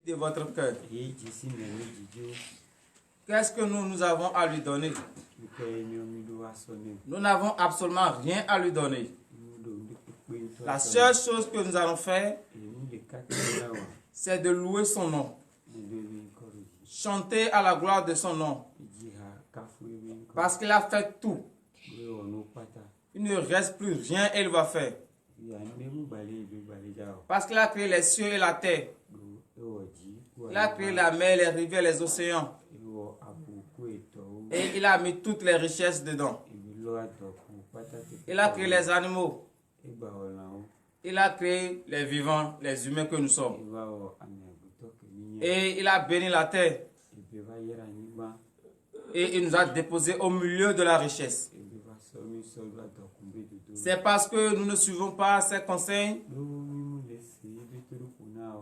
de votre cœur. Qu'est-ce que nous avons à lui donner? Nous n'avons absolument rien à lui donner. La seule chose que nous allons faire, c'est de louer son nom. Chanter à la gloire de son nom. Parce qu'il a fait tout. Il ne reste plus rien et il va faire. Parce qu'il a créé les cieux et la terre. Il a créé la mer, les rivières, les océans. Et il a mis toutes les richesses dedans. Il a créé les animaux. Il a créé les vivants, les humains que nous sommes. Et il a béni la terre. Et il nous a déposé au milieu de la richesse. C'est parce que nous ne suivons pas ses conseils.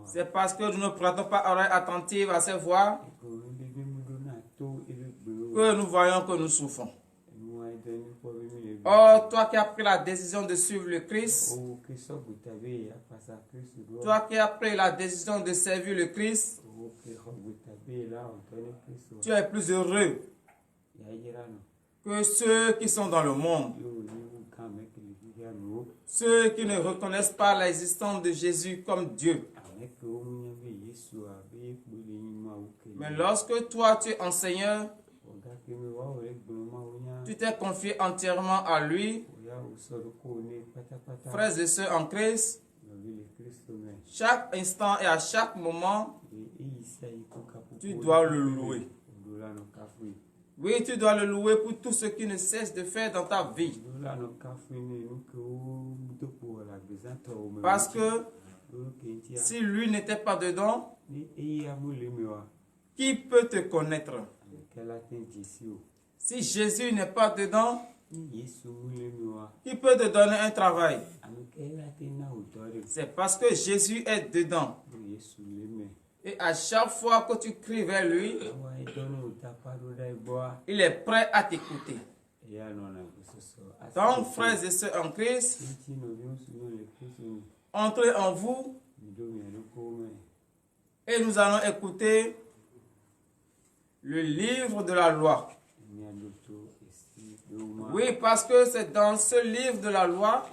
C'est parce que nous ne prêtons pas oreille attentive à ses voix que nous voyons que nous souffrons. Oh, toi qui as pris la décision de suivre le Christ, toi qui as pris la décision de servir le Christ, tu es plus heureux que ceux qui sont dans le monde. Ceux qui ne reconnaissent pas l'existence de Jésus comme Dieu. Mais lorsque toi tu es enseigneur, tu t'es confié entièrement à lui, frères et sœurs en Christ, chaque instant et à chaque moment, tu dois le louer. Oui, tu dois le louer pour tout ce qu'il ne cesse de faire dans ta vie. Parce que si lui n'était pas dedans, qui peut te connaître? Si Jésus n'est pas dedans, qui peut te donner un travail? C'est parce que Jésus est dedans. Et à chaque fois que tu cries vers lui, il est prêt à t'écouter. Donc, frères et sœurs en Christ, entrez en vous et nous allons écouter le livre de la loi. Oui, parce que c'est dans ce livre de la loi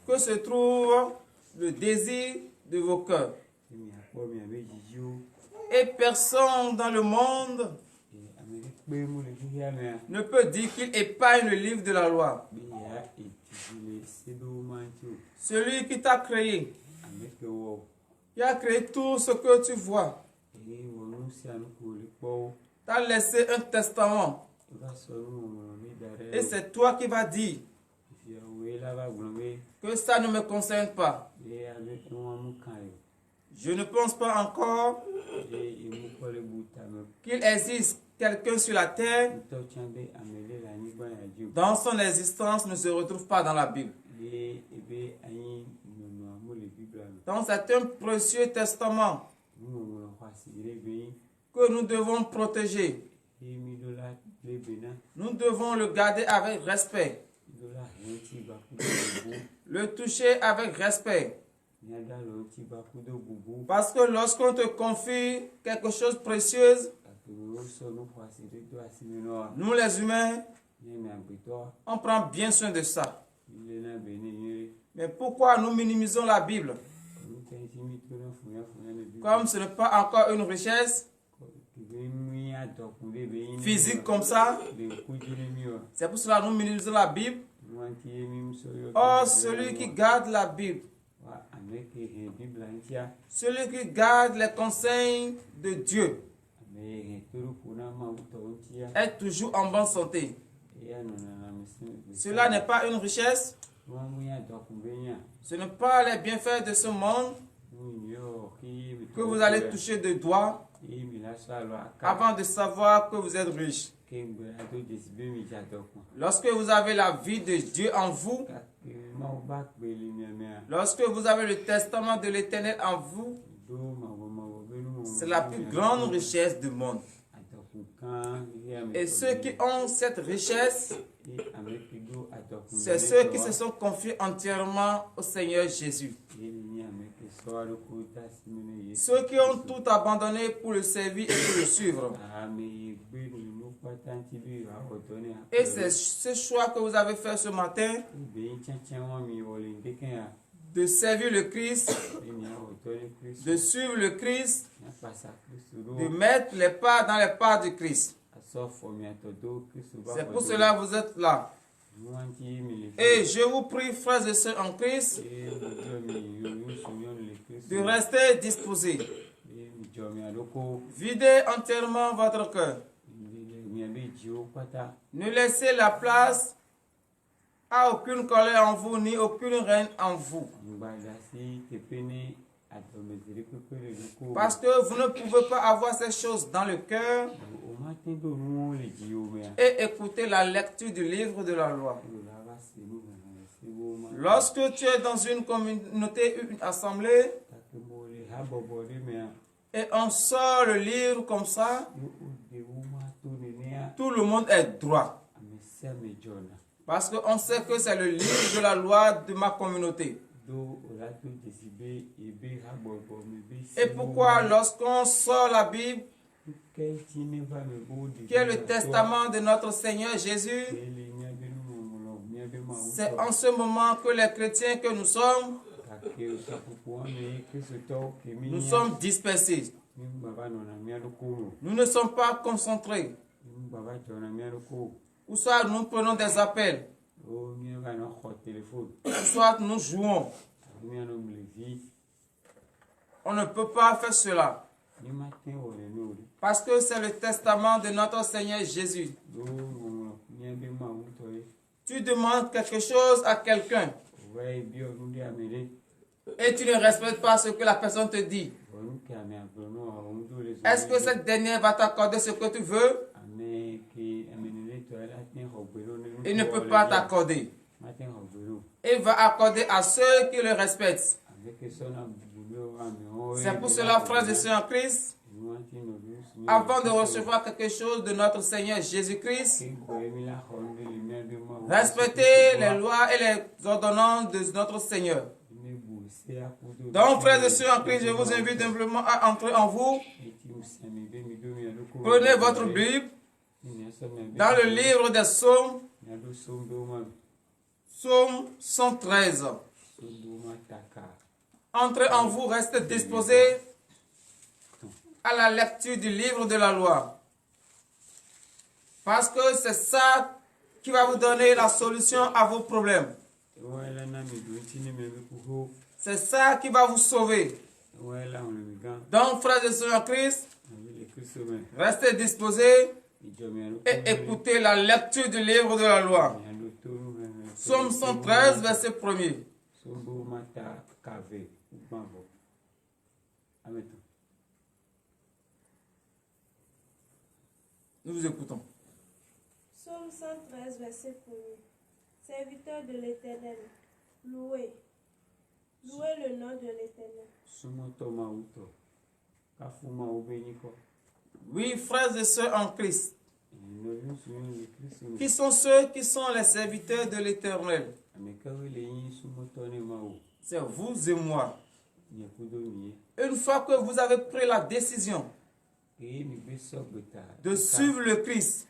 que se trouve le désir de vos cœurs. Et personne dans le monde ne peut dire qu'il épargne le livre de la loi. Celui qui t'a créé, qui a créé tout ce que tu vois, t'a laissé un testament. Et c'est toi qui vas dire que ça ne me concerne pas. Je ne pense pas encore qu'il existe quelqu'un sur la terre dont son existence ne se retrouve pas dans la Bible. Donc c'est un précieux testament que nous devons protéger. Nous devons le garder avec respect. Le toucher avec respect. Parce que lorsqu'on te confie quelque chose de précieux, nous les humains, on prend bien soin de ça. Mais pourquoi nous minimisons la Bible? Comme ce n'est pas encore une richesse physique comme ça, c'est pour cela que nous minimisons la Bible. Oh, celui qui garde la Bible, celui qui garde les conseils de Dieu, est toujours en bonne santé. Cela n'est pas une richesse. Ce n'est pas les bienfaits de ce monde que vous allez toucher de doigts avant de savoir que vous êtes riche. Lorsque vous avez la vie de Dieu en vous, lorsque vous avez le testament de l'Éternel en vous, c'est la plus grande richesse du monde. Et ceux qui ont cette richesse, c'est ceux qui se sont confiés entièrement au Seigneur Jésus. Ceux qui ont tout abandonné pour le servir et pour le suivre. Et c'est ce choix que vous avez fait ce matin de servir le Christ, de suivre le Christ, de mettre les pas dans les pas du Christ. C'est pour cela que vous êtes là. Et je vous prie, frères et sœurs en Christ, de rester disposés. Videz entièrement votre cœur. Ne laissez la place à aucune colère en vous, ni aucune haine en vous. Parce que vous ne pouvez pas avoir ces choses dans le cœur et écouter la lecture du livre de la loi. Lorsque tu es dans une communauté, une assemblée, et on sort le livre comme ça, tout le monde est droit. Parce qu'on sait que c'est le livre de la loi de ma communauté. Et pourquoi lorsqu'on sort la Bible, qui est le testament de notre Seigneur Jésus, c'est en ce moment que les chrétiens que nous sommes dispersés. Nous ne sommes pas concentrés. Ou soit nous prenons des appels, ou soit nous jouons. On ne peut pas faire cela. Parce que c'est le testament de notre Seigneur Jésus. Tu demandes quelque chose à quelqu'un et tu ne respectes pas ce que la personne te dit. Est-ce que cette dernière va t'accorder ce que tu veux? Il ne peut pas t'accorder. Il va accorder à ceux qui le respectent. C'est pour cela, frères et sœurs en Christ, avant de recevoir quelque chose de notre Seigneur Jésus-Christ, respectez les lois et les ordonnances de notre Seigneur. Donc, frères et sœurs en Christ, je vous invite simplement à entrer en vous. Prenez votre Bible dans le livre des Psaumes, Psaume 113. Entrez en vous, restez disposés à la lecture du livre de la loi. Parce que c'est ça qui va vous donner la solution à vos problèmes. C'est ça qui va vous sauver. Donc, frères et sœurs en Christ, restez disposés et écoutez la lecture du livre de la loi. Psaume 113, verset 1er. Nous vous écoutons. Psaume 113, verset 1er. Serviteur de l'Éternel, louez. Louez le nom de l'Éternel. Oui, frères et sœurs en Christ. Qui sont ceux qui sont les serviteurs de l'Éternel? C'est vous et moi. Une fois que vous avez pris la décision de suivre le Christ,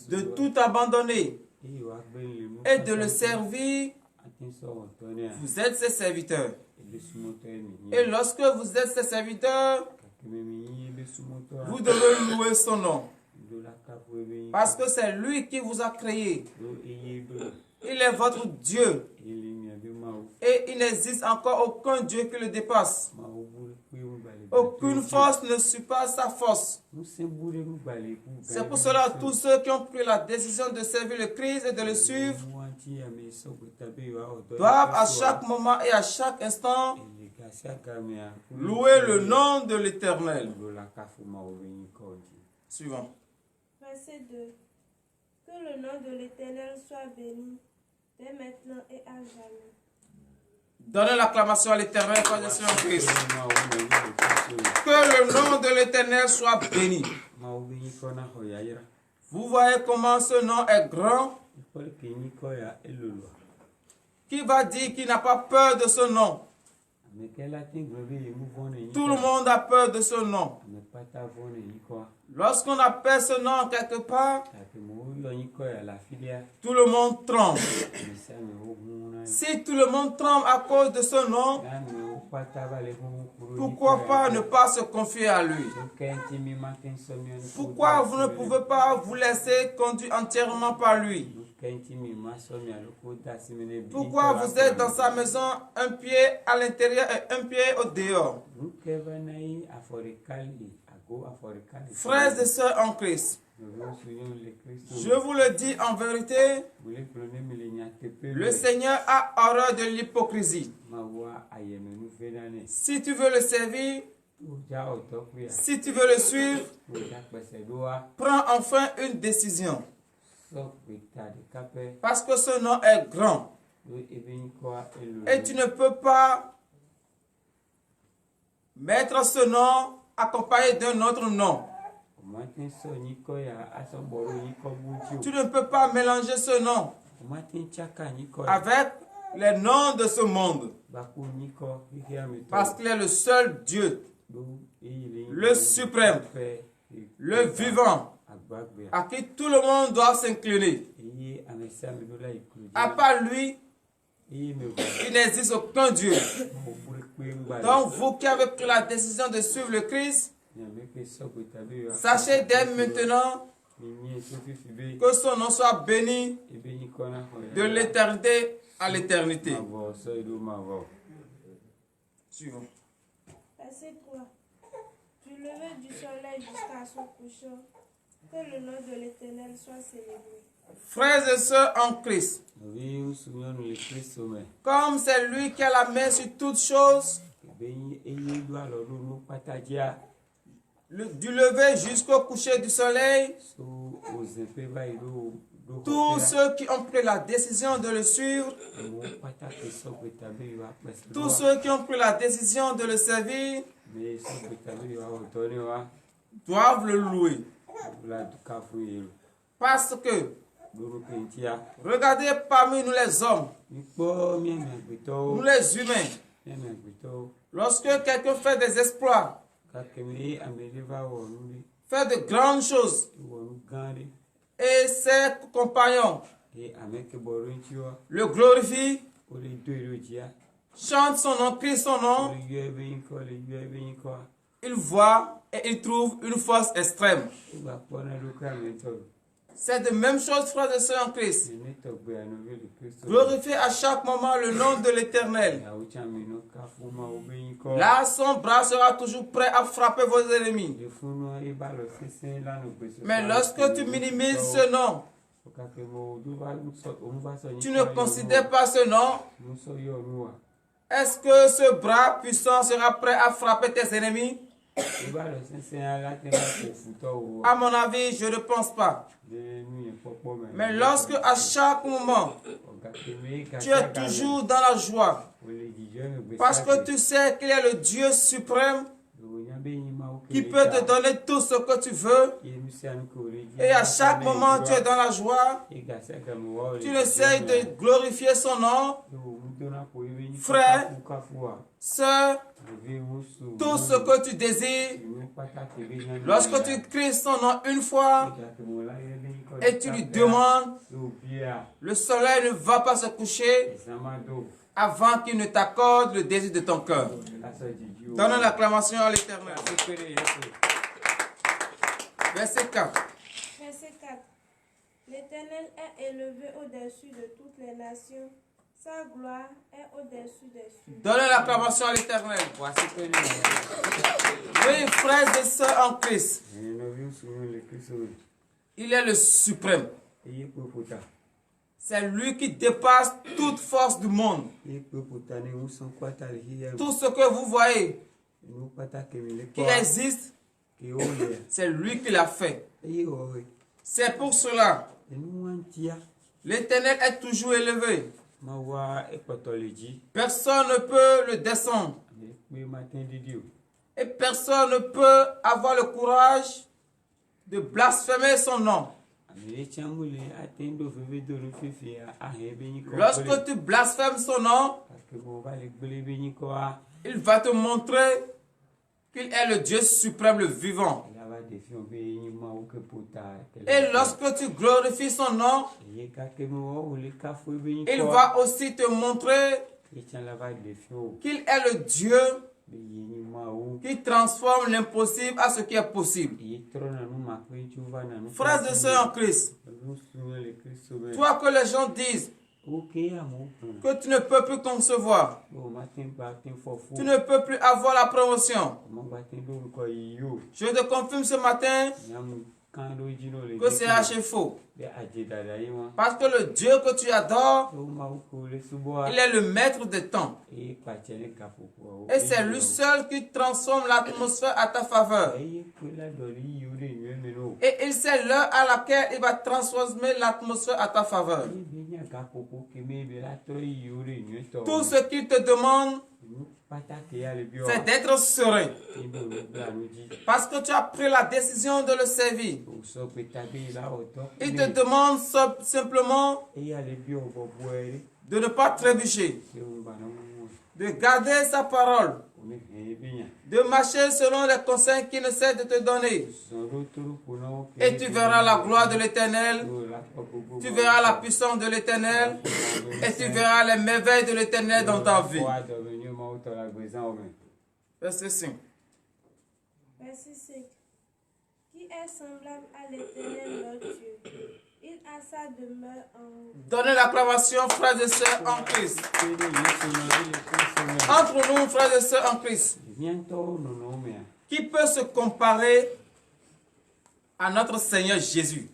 de tout abandonner et de le servir, vous êtes ses serviteurs. Et lorsque vous êtes ses serviteurs, vous devez louer son nom. Parce que c'est lui qui vous a créé. Il est votre Dieu. Et il n'existe encore aucun Dieu qui le dépasse. Aucune force ne surpasse sa force. C'est pour cela que tous ceux qui ont pris la décision de servir le Christ et de le suivre doivent à chaque moment et à chaque instant louer le nom de l'Éternel. Suivant. Verset 2. Que le nom de l'Éternel soit béni dès maintenant et à jamais. Donnez l'acclamation à l'Éternel, frères et sœurs en Christ. Que le nom de l'Éternel soit béni. Vous voyez comment ce nom est grand. Qui va dire qu'il n'a pas peur de ce nom? Tout le monde a peur de ce nom. Lorsqu'on appelle ce nom quelque part, tout le monde tremble. Si tout le monde tremble à cause de ce nom, pourquoi pas ne pas se confier à lui? Pourquoi vous ne pouvez pas vous laisser conduire entièrement par lui? Pourquoi vous êtes dans sa maison, un pied à l'intérieur et un pied au dehors? Frères et sœurs en Christ, je vous le dis en vérité, le Seigneur a horreur de l'hypocrisie. Si tu veux le servir, si tu veux le suivre, prends enfin une décision. Parce que ce nom est grand. Et tu ne peux pas mettre ce nom accompagné d'un autre nom. Tu ne peux pas mélanger ce nom avec les noms de ce monde. Parce qu'il est le seul Dieu, le suprême, le vivant, à qui tout le monde doit s'incliner. À part lui, il n'existe aucun Dieu. Donc vous qui avez pris la décision de suivre le Christ, sachez dès maintenant que son nom soit béni de l'éternité à l'éternité. Suivons. Verset 3. Du lever du soleil jusqu'à son couchant, que le nom de l'Éternel soit célébré. Frères et sœurs en Christ, comme c'est lui qui a la main sur toutes choses, du lever jusqu'au coucher du soleil, tous ceux qui ont pris la décision de le suivre, tous ceux qui ont pris la décision de le servir, doivent le louer. Parce que, regardez parmi nous les hommes, nous les humains, lorsque quelqu'un fait des exploits, fait de grandes choses, et ses compagnons le glorifient, chantent son nom, crient son nom, il voit et il trouve une force extrême. C'est de même chose, frères et sœurs en Christ. Glorifiez à chaque moment le nom de l'Éternel. Là, son bras sera toujours prêt à frapper vos ennemis. Mais lorsque tu minimises ce nom, tu ne considères pas ce nom, est-ce que ce bras puissant sera prêt à frapper tes ennemis? À mon avis, je ne pense pas. Mais lorsque à chaque moment, tu es toujours dans la joie, parce que tu sais qu'il est le Dieu suprême qui peut te donner tout ce que tu veux, et à chaque moment tu es dans la joie, tu essaies de glorifier son nom. Frère, sœur, tout ce que tu désires, lorsque tu cries son nom une fois et tu lui demandes, le soleil ne va pas se coucher avant qu'il ne t'accorde le désir de ton cœur. Donnons l'acclamation à l'Éternel. Verset 4. Verset 4. L'Éternel est élevé au-dessus de toutes les nations. Sa gloire est au-dessus des cieux. Donnez l'acclamation à l'Éternel. Oui, frères et sœurs en Christ, il est le suprême. C'est lui qui dépasse toute force du monde. Tout ce que vous voyez qui existe, c'est lui qui l'a fait. C'est pour cela l'Éternel est toujours élevé. Personne ne peut le descendre. Et personne ne peut avoir le courage de blasphémer son nom. Lorsque tu blasphèmes son nom, Il va te montrer qu'il est le Dieu suprême, le vivant. Et lorsque tu glorifies son nom, il va aussi te montrer qu'il est le Dieu qui transforme l'impossible à ce qui est possible. Frères et sœurs en Christ, toi que les gens disent que tu ne peux plus concevoir, tu ne peux plus avoir la promotion, je te confirme ce matin que c'est archi faux. Parce que le Dieu que tu adores, il est le maître des temps. Et c'est lui seul qui transforme l'atmosphère à ta faveur. Et il sait l'heure à laquelle il va transformer l'atmosphère à ta faveur. Tout ce qu'il te demande, c'est d'être serein. Parce que tu as pris la décision de le servir. Il te demande simplement de ne pas trébucher, de garder sa parole, de marcher selon les conseils qu'il essaie de te donner. Et tu verras la gloire de l'Éternel, tu verras la puissance de l'Éternel, et tu verras les merveilles de l'Éternel dans ta vie. Verset 5. Verset 5. Qui est semblable à l'Éternel notre Dieu? Il a sa demeure en haut. Donnez l'acclamation, frères et sœurs en Christ. Entre nous, frères et sœurs en Christ. Qui peut se comparer à notre Seigneur Jésus?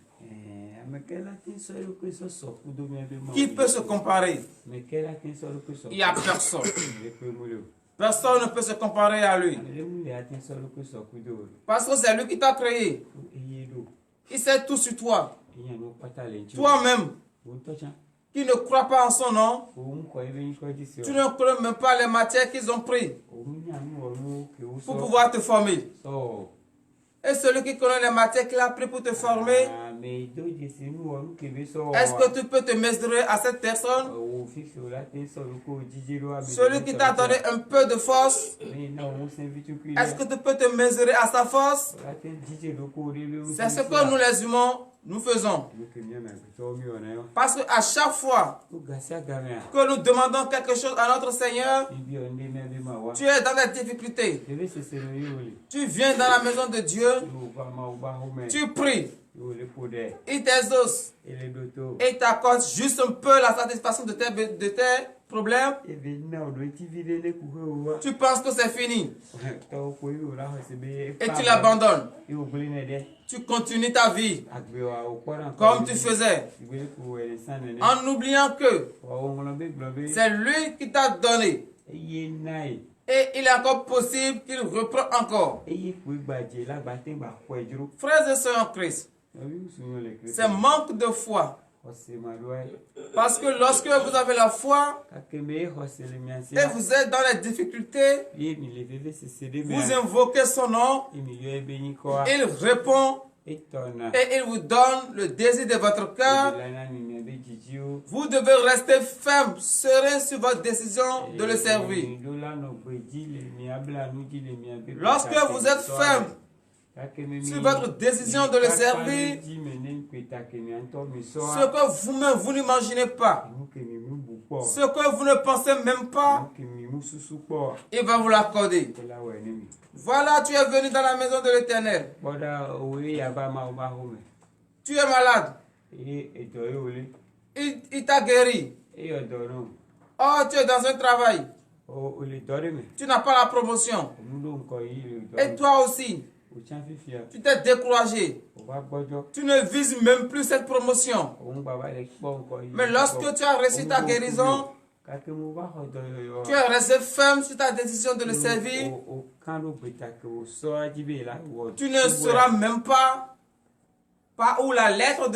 Qui peut se comparer? Il n'y a personne. Personne ne peut se comparer à lui. Parce que c'est lui qui t'a créé. Il sait tout sur toi. Toi-même, qui ne crois pas en son nom, tu ne connais même pas les matières qu'ils ont prises pour pouvoir te former. Et celui qui connaît les matières qu'il a pris pour te former, est-ce que tu peux te mesurer à cette personne? Celui qui t'a donné un peu de force, est-ce que tu peux te mesurer à sa force? C'est ce que nous les humains, nous faisons. Parce qu'à chaque fois que nous demandons quelque chose à notre Seigneur, tu es dans la difficulté. Tu viens dans la maison de Dieu, tu pries, il t'exauce et t'accorde juste un peu la satisfaction de tes problèmes. Tu penses que c'est fini et tu l'abandonnes. Tu continues ta vie comme tu faisais, en oubliant que c'est lui qui t'a donné. Et il est encore possible qu'il reprend encore. Frères et sœurs en Christ, c'est manque de foi. Parce que lorsque vous avez la foi et vous êtes dans les difficultés, vous invoquez son nom, il répond et il vous donne le désir de votre cœur. Vous devez rester ferme, serein sur votre décision de le servir. Lorsque vous êtes ferme sur votre décision de le servir, ce que vous-même vous n'imaginez pas, ce que vous ne pensez même pas, il va vous l'accorder. Voilà, tu es venu dans la maison de l'Éternel. Tu es malade. Il t'a guéri. Oh, tu es dans un travail. Tu n'as pas la promotion. Et toi aussi, tu t'es découragé. Tu ne vises même plus cette promotion. Mais lorsque tu as reçu ta guérison, tu es resté ferme sur ta décision de le servir. Tu ne sauras même pas par où la lettre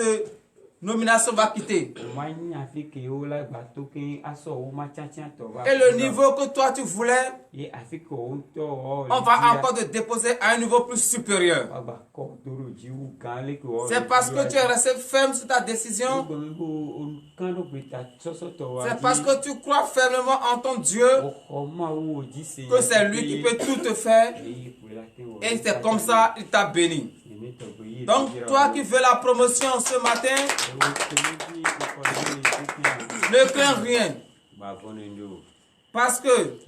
nomination va quitter. Et le niveau que toi tu voulais, on va encore te déposer à un niveau plus supérieur. C'est parce que tu es resté ferme sur ta décision. C'est parce que tu crois fermement en ton Dieu que c'est lui qui peut tout te faire. Et c'est comme ça il t'a béni. Donc toi qui veux la promotion ce matin, ne crains rien. Parce que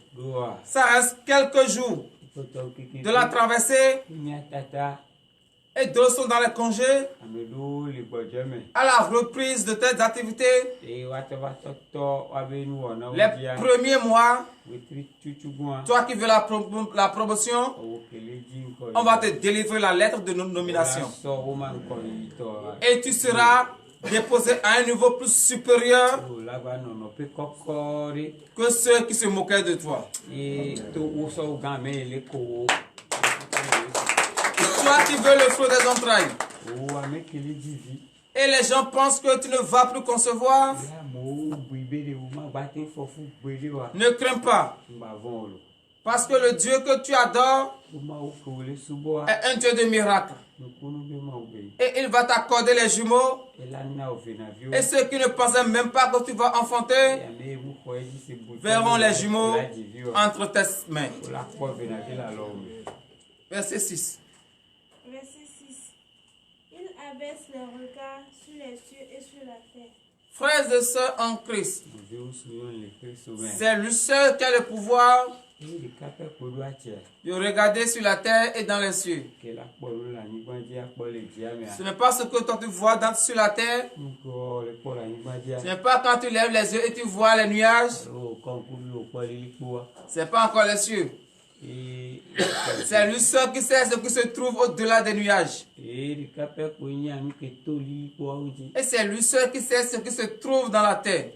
ça reste quelques jours de la traversée et d'autres sont dans les congés. À la reprise de tes activités, les premiers mois, toi qui veux la promotion, on va te délivrer la lettre de nomination. Et tu seras déposé à un niveau plus supérieur que ceux qui se moquaient de toi. Toi qui veux le fruit des entrailles. Et les gens pensent que tu ne vas plus concevoir. Ne crains pas. Parce que le Dieu que tu adores est un Dieu de miracles. Et il va t'accorder les jumeaux. Et ceux qui ne pensaient même pas que tu vas enfanter verront les jumeaux entre tes mains. Verset 6. Verset 6. Il abaisse les regards sur les cieux et sur la terre. Frères et sœurs en Christ, c'est lui seul qui a le pouvoir de regarder sur la terre et dans les cieux. Ce n'est pas ce que toi tu vois sur la terre. Ce n'est pas quand tu lèves les yeux et tu vois les nuages. Ce n'est pas encore les cieux. C'est lui seul qui sait ce qui se trouve au-delà des nuages. Et c'est lui seul qui sait ce qui se trouve dans la terre.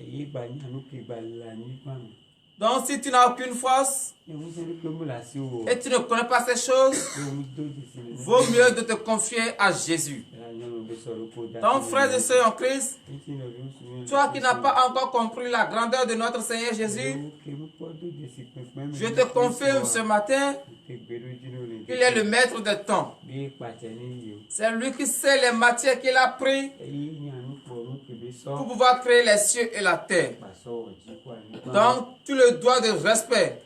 Donc si tu n'as aucune force et tu ne connais pas ces choses, vaut mieux de te confier à Jésus. Donc frères et sœurs en Christ, toi qui n'as pas encore compris la grandeur de notre Seigneur Jésus, je te confirme ce matin qu'il est le maître des temps. C'est lui qui sait les matières qu'il a prises pour pouvoir créer les cieux et la terre. Donc tu le dois de respect.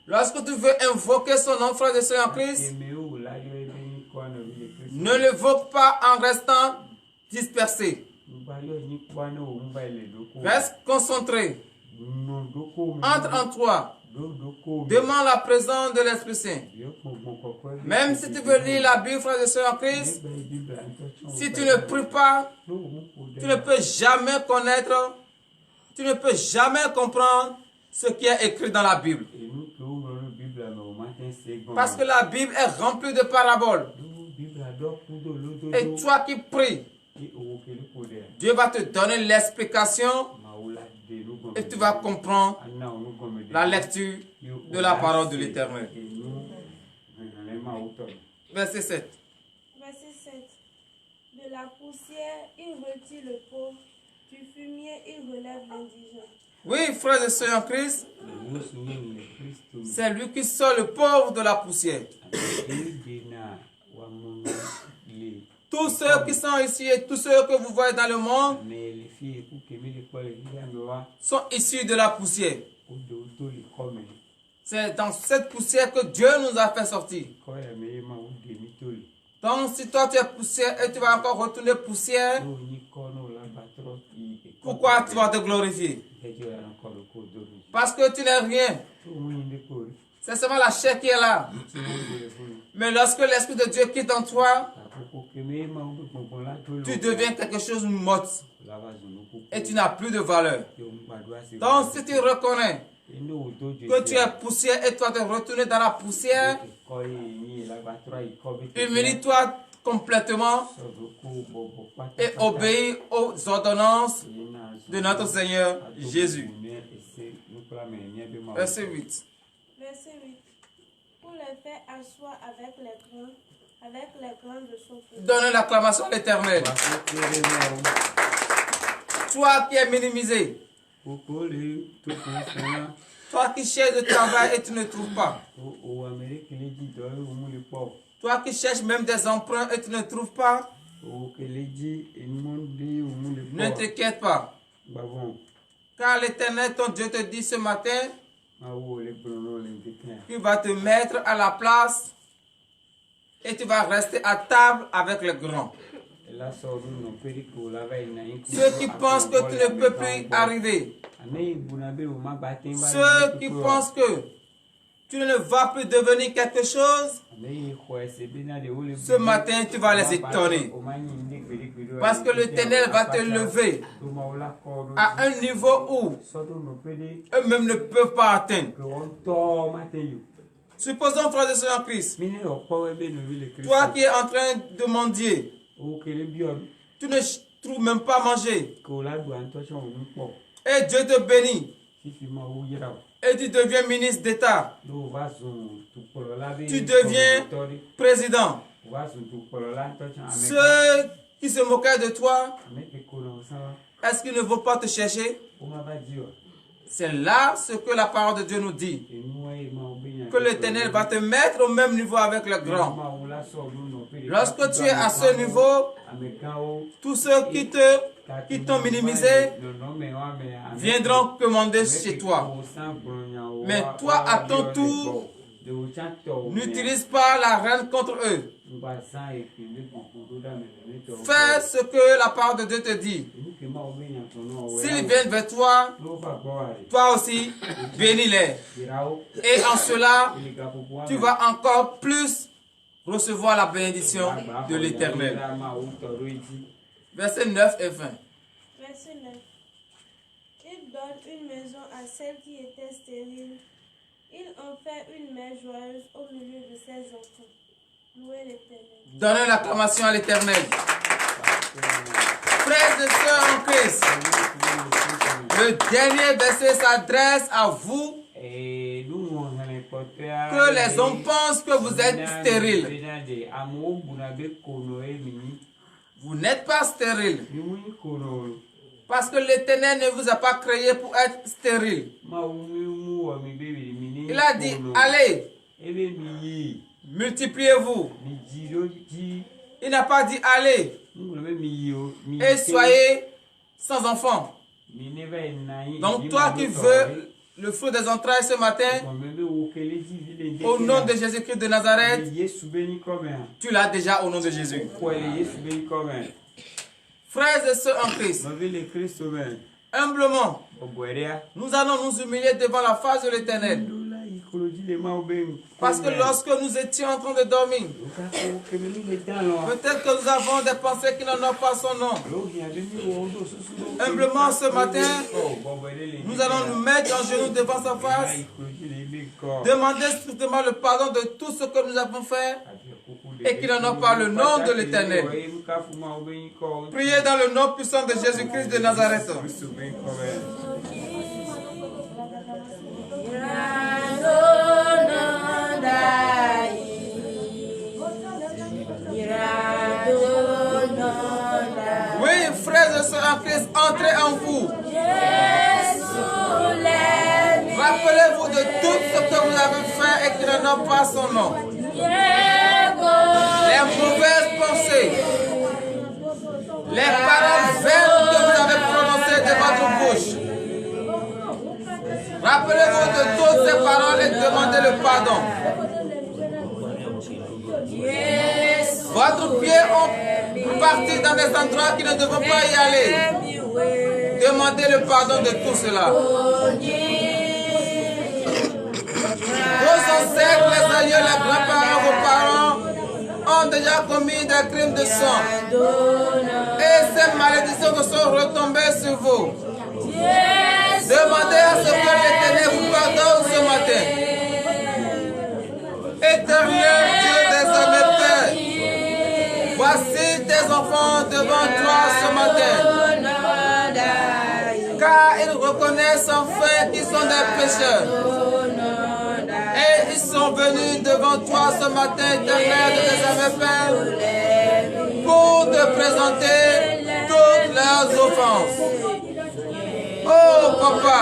Lorsque tu veux invoquer son nom, frère et sœur en Christ, ne l'évoque pas en restant dispersé. Reste concentré. Entre en toi. Demande la présence de l'Esprit Saint. Même si tu veux lire la Bible, frère et sœur en Christ, si tu ne pries pas, tu ne peux jamais connaître, tu ne peux jamais comprendre ce qui est écrit dans la Bible. Parce que la Bible est remplie de paraboles. Et toi qui pries, Dieu va te donner l'explication et tu vas comprendre la lecture de la parole de l'Éternel. Verset 7. Verset 7. De la poussière, il retire le pauvre. Du fumier, il relève l'indigent. Oui, frères et sœurs en Christ, c'est lui qui sort le pauvre de la poussière. Tous ceux qui sont ici et tous ceux que vous voyez dans le monde sont issus de la poussière. C'est dans cette poussière que Dieu nous a fait sortir. Donc si toi tu es poussière et tu vas encore retourner poussière, pourquoi tu vas te glorifier? Parce que tu n'es rien. C'est seulement la chair qui est là. Mais lorsque l'Esprit de Dieu quitte en toi, tu deviens quelque chose de mort. Et tu n'as plus de valeur. Donc si tu reconnais que tu es poussière et toi te retourner dans la poussière, humilie-toi complètement et obéis aux ordonnances de notre Seigneur Jésus. Verset 8. Verset 8. Pour les faire asseoir avec les grands, avec les grands de son feu. Donnez l'acclamation à l'Éternel. Toi qui es minimisé. Toi qui cherches de travail et tu ne trouves pas. Toi qui cherches même des emprunts et tu ne trouves pas. Ne t'inquiète pas. Car l'Éternel, ton Dieu, te dit ce matin qu'il va te mettre à la place et tu vas rester à table avec les grands. Ceux qui pensent que tu ne peux plus y arriver. Ceux qui pensent que tu ne vas plus devenir quelque chose. Ce matin, tu vas les étonner. Parce que l'Éternel va te lever à un niveau où eux-mêmes ne peuvent pas atteindre. Supposons, frères et sœurs en Christ, toi qui es en train de mendier, tu ne trouves même pas à manger. Et Dieu te bénit. Et tu deviens ministre d'État. Tu deviens président. Ceux qui se moquaient de toi, est-ce qu'ils ne vont pas te chercher? C'est là ce que la parole de Dieu nous dit. Que l'Éternel va te mettre au même niveau avec les grands. Lorsque tu es à ce niveau, tous ceux qui t'ont minimisé viendront commander chez toi. Mais toi, à ton tour, n'utilise pas la reine contre eux. Fais ce que la parole de Dieu te dit. S'ils viennent vers toi, toi aussi, bénis-les. Et en cela, tu vas encore plus recevoir la bénédiction de l'Éternel. Versets 9 et 20. Verset 9. Il donne une maison à celle qui était stérile. Il en fait une mère joyeuse au milieu de ses enfants. Louez l'Éternel. Donnez l'acclamation à l'Éternel. Frères et sœurs en Christ, le dernier verset s'adresse à vous. Que les hommes pensent que vous êtes stérile. Vous n'êtes pas stérile. Parce que l'Éternel ne vous a pas créé pour être stérile. Il a dit, allez, multipliez-vous. Il n'a pas dit, allez, et soyez sans enfants. Donc toi qui veux le fruit des entrailles ce matin, au nom de Jésus-Christ de Nazareth, tu l'as déjà au nom de Jésus. Frères et sœurs en Christ, humblement, nous allons nous humilier devant la face de l'Éternel. Parce que lorsque nous étions en train de dormir, peut-être que nous avons des pensées qui n'en ont pas son nom. Humblement ce matin, nous allons nous mettre en genoux devant sa face, demander strictement le pardon de tout ce que nous avons fait et qui n'en ont pas le nom de l'Éternel. Priez dans le nom puissant de Jésus-Christ de Nazareth. Oui, frères et sœurs en Christ, entrez en vous. Rappelez-vous de tout ce que vous avez fait et qui n'en ont pas son nom. Les mauvaises pensées, les paroles vaines que vous avez prononcées de votre bouche. Rappelez-vous de toutes ces paroles et demandez le pardon. Votre pied ont parti dans des endroits qui ne devront pas y aller. Demandez le pardon de tout cela. Vos ancêtres, les aïeux, les grands-parents, vos parents ont déjà commis des crimes de sang. Et ces malédictions sont retombées sur vous. Demandez à ce que l'Éternel vous pardonne ce matin. Éternel Dieu des hommes, Père, voici tes enfants devant toi ce matin. Car ils reconnaissent enfin qu'ils sont des pécheurs. Et Et ils sont venus devant toi ce matin, éternel de tes âmes, Père, pour te présenter toutes leurs offenses. Oh papa,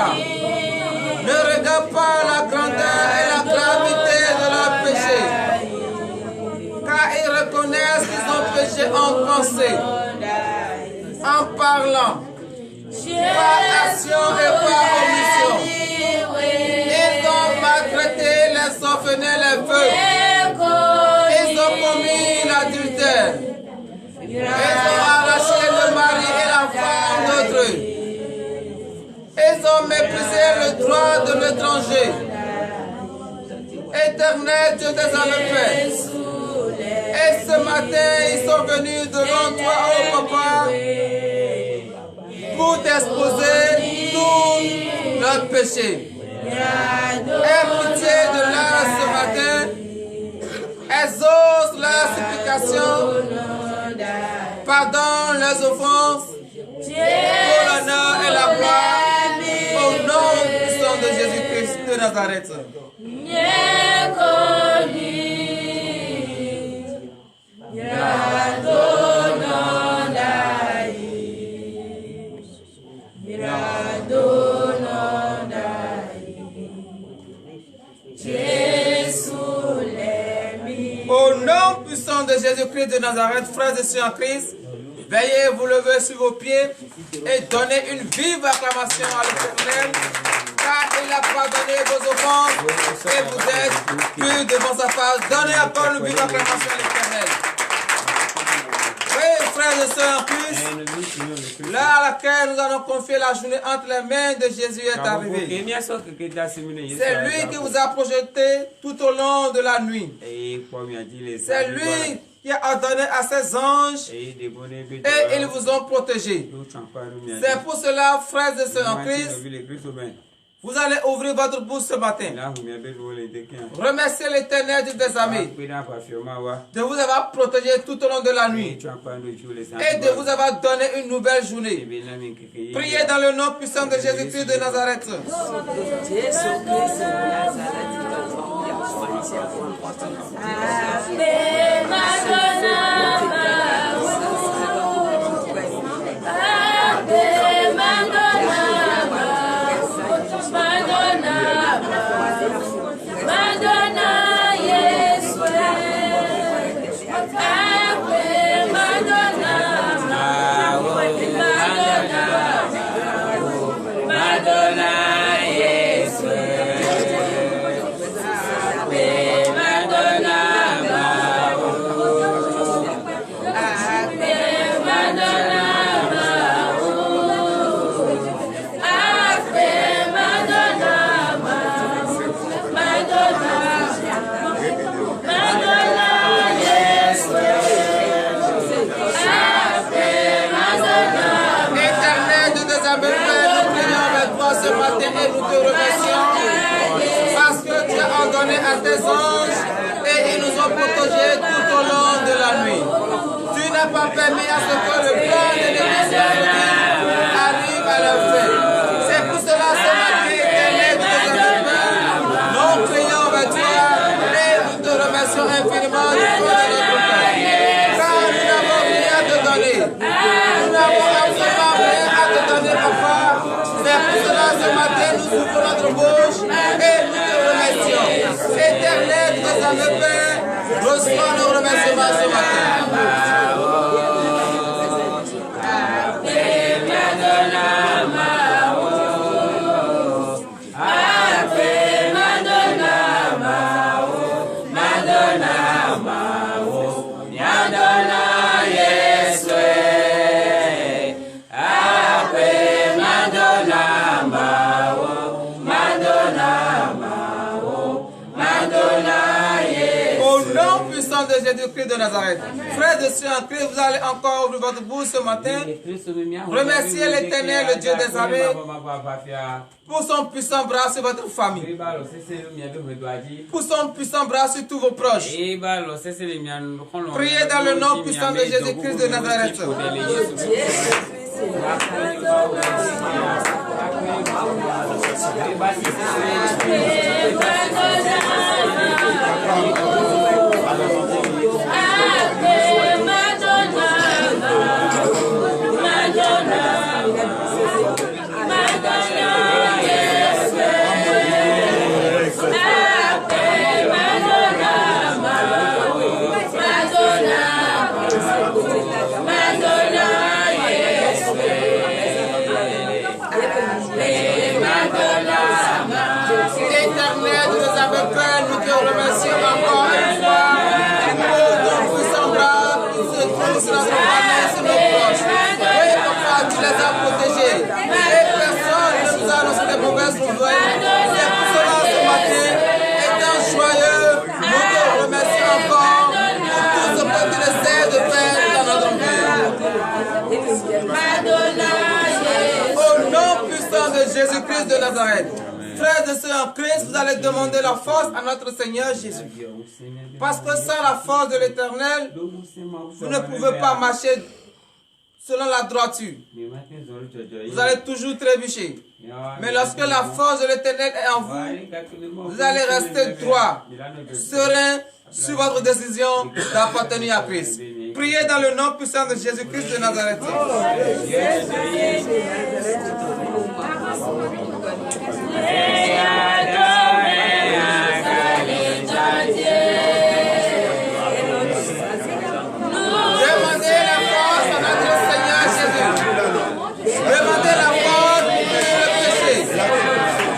ne regarde pas la grandeur et la gravité de leurs péchés, car ils reconnaissent qu'ils ont péché en pensée, en parlant, par action et par omission. Ils ont maltraité les orphelins, les veuves. Ils ont commis l'adultère. Ils ont arraché le mari et la femme d'autrui. Ils ont méprisé le droit de l'étranger. Éternel Dieu des âmes, Père. Et ce matin, ils sont venus devant toi, oh papa, pour t'exposer tous leurs péchés. Aie pitié de là ce matin. Exauce leurs supplications. Pardonne leurs offenses. Pour l'honneur et la gloire. Au nom puissant de Jésus-Christ de Nazareth. Au nom puissant de Jésus-Christ de Nazareth, frères et sœurs en Christ, veuillez vous lever sur vos pieds et donner une vive acclamation à l'Éternel, car il a pardonné vos offenses et vous êtes purs devant sa face. Donnez encore une vive acclamation à l'Éternel. Oui, frères et sœurs en Christ, l'heure à laquelle nous allons confier la journée entre les mains de Jésus est arrivée. C'est lui qui vous a projeté tout au long de la nuit. C'est lui qui a ordonné à ses anges et ils vous ont protégé. C'est pour cela, frères et sœurs en Christ, vous allez ouvrir votre bouche ce matin. Remerciez l'Éternel Dieu des armées de vous avoir protégé tout au long de la nuit et de vous avoir donné une nouvelle journée. Priez dans le nom puissant de Jésus-Christ de Nazareth. Ce matin et nous te remercions parce que tu as ordonné à tes anges et ils nous ont protégés tout au long de la nuit. Tu n'as pas permis à ce que le plan de l'Église arrive à la fin. C'est pour cela ce matin, éternel de tes enfants, nous crions vers toi et nous te remercions infiniment du fond de notre cœur. Car nous n'avons rien à te donner. Nous n'avons absolument rien à te donner, papa. C'est pour cela ce matin nous ouvrons notre bouche et nous te remercions. Éternel, tes âmes, Père, reçois nos remerciements ce matin. De Jésus-Christ de Nazareth. Frères et sœurs en Christ, vous allez encore ouvrir votre bouche ce matin. Remerciez l'Éternel, le Dieu des armées, pour son puissant bras sur votre famille, pour son puissant bras sur tous vos proches. Priez dans le nom puissant de Jésus-Christ de Nazareth. Nazareth. Frères et sœurs en Christ, vous allez demander la force à notre Seigneur Jésus. Parce que sans la force de l'Éternel, vous ne pouvez pas marcher selon la droiture. Vous allez toujours trébucher. Mais lorsque la force de l'Éternel est en vous, vous allez rester droit, serein sur votre décision d'appartenir à Christ. Priez dans le nom puissant de Jésus-Christ de Nazareth. Demandez la force à notre Seigneur Jésus. Demandez la force pour prier le péché.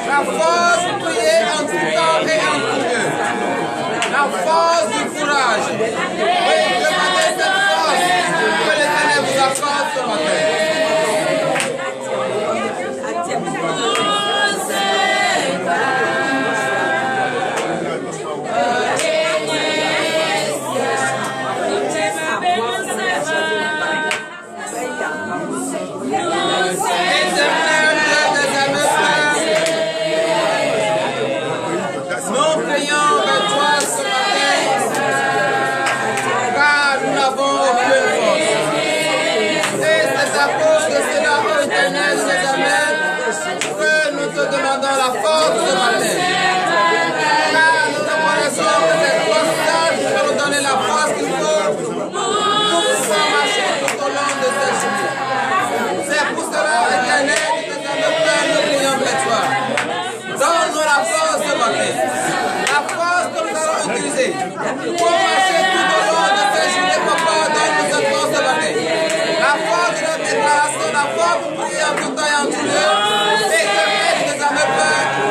La force pour prier en tout temps et en tout lieu. La force du courage. Oui, demandez cette force que l'Éternel vous accorde ce matin. Demandons la force ce matin. Car nous reconnaissons que cette force peut nous donner la force qu'il faut pour pouvoir marcher tout au long de cette journée. C'est pour cela, Éternel, que nous prions vers toi. Donne-nous la force ce matin. La force que nous allons utiliser pour marcher tout au long de cette journée. Papa, donne-nous cette force ce matin. La force de notre déclaration, la force pour prier en tout temps et en tout lieu.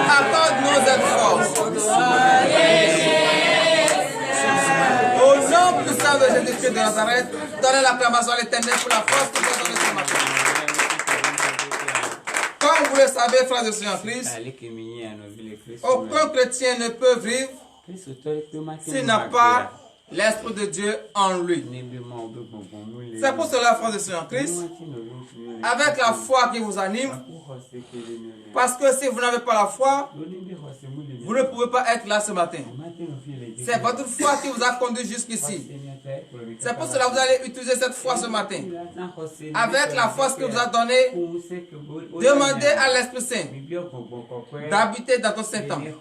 Accorde-nous cette force. Au nom puissant de Jésus-Christ de Nazareth, donnez l'acclamation à l'Éternel pour la force que vous avez donnée ce matin. Comme vous le savez, frères et sœurs en Christ, aucun chrétien ne peut vivre s'il n'a pas l'Esprit de Dieu en lui. C'est pour cela, frères et sœurs en Christ, avec la foi qui vous anime, parce que si vous n'avez pas la foi, vous ne pouvez pas être là ce matin. C'est votre foi qui vous a conduit jusqu'ici. C'est pour cela que vous allez utiliser cette foi ce matin. Avec la force que vous a donnée, demandez à l'Esprit Saint d'habiter dans ton Saint-Temple.